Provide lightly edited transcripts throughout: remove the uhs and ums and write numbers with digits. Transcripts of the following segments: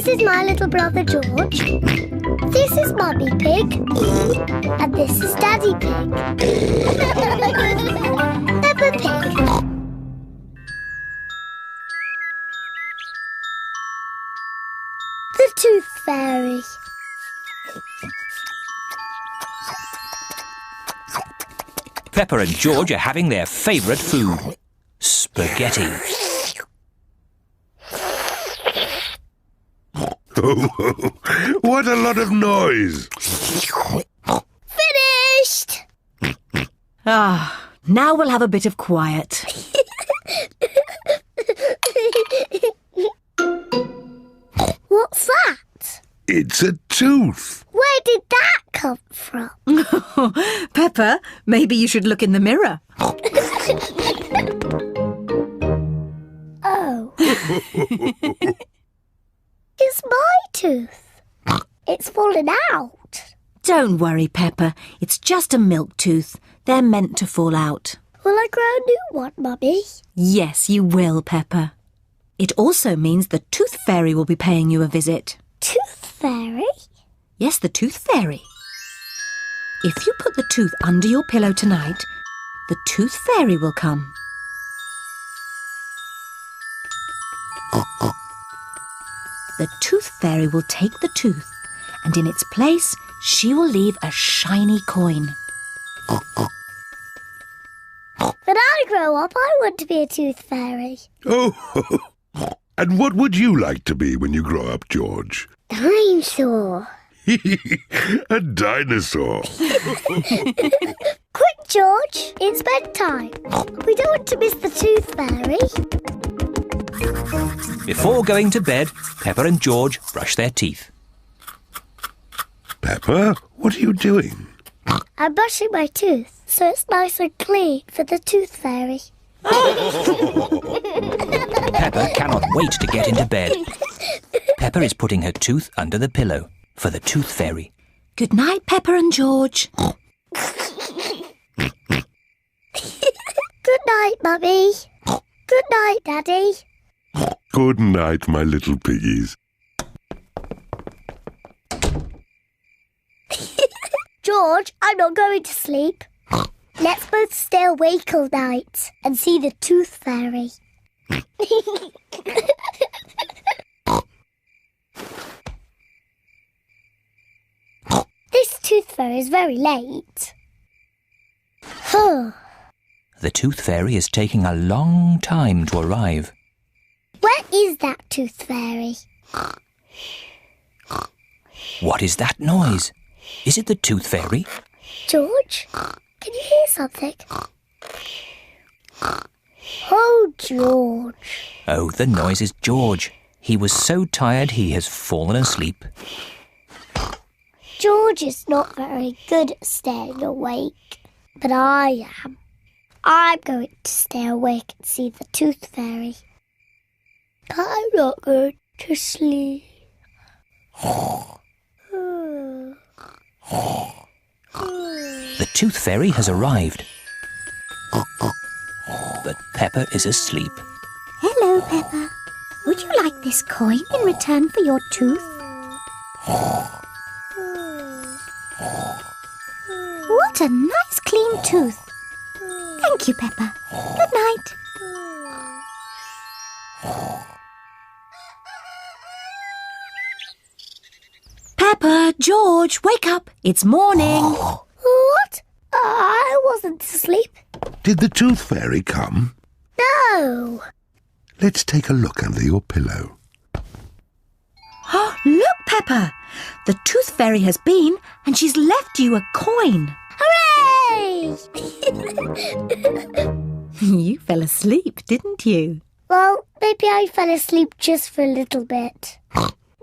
is my little brother George. This is Mummy Pig. And this is Daddy Pig. Peppa Pig. The Tooth Fairy. Peppa and George are having their favourite food, spaghetti. What a lot of noise! Finished! Now we'll have a bit of quiet. What's that? It's a tooth. Where did that come from? Peppa, maybe you should look in the mirror. Oh. It's my tooth. It's fallen out. Don't worry, Peppa. It's just a milk tooth. They're meant to fall out. Will I grow a new one, Mummy? Yes, you will, Peppa. It also means the Tooth Fairy will be paying you a visit. Tooth Fairy? Yes, the Tooth Fairy. If you put the tooth under your pillow tonight, the Tooth Fairy will come. The Tooth Fairy will take the tooth, and in its place, she will leave a shiny coin. When I grow up, I want to be a tooth fairy. Oh, and what would you like to be when you grow up, George? Dinosaur. A dinosaur. Quick, George, it's bedtime. We don't want to miss the tooth fairy. Before going to bed, Peppa and George brush their teeth. Peppa, what are you doing? I'm brushing my tooth so it's nice and clean for the tooth fairy. Peppa cannot wait to get into bed. Peppa is putting her tooth under the pillow for the Tooth Fairy. Good night, Peppa and George. Good night, Mummy. Good night, Daddy. Good night, my little piggies. George, I'm not going to sleep. Let's both stay awake all night and see the tooth fairy. This tooth fairy is very late. The Tooth Fairy is taking a long time to arrive. Where is that tooth fairy? What is that noise? Is it the Tooth Fairy? George, can you hear something? Oh, George. Oh, the noise is George. He was so tired he has fallen asleep. George is not very good at staying awake, but I am. I'm going to stay awake and see the tooth fairy. But I'm not going to sleep. The Tooth Fairy has arrived. But Peppa is asleep. Hello, Peppa. Would you like this coin in return for your tooth? What a nice clean tooth. Thank you, Peppa. Good night. Peppa, George, wake up. It's morning. What? I wasn't asleep. Did the Tooth Fairy come? No. Let's take a look under your pillow. Look, Peppa. The Tooth Fairy has been and she's left you a coin. Hooray! You fell asleep, didn't you? Well, maybe I fell asleep just for a little bit.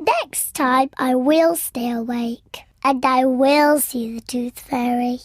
Next time I will stay awake and I will see the Tooth Fairy.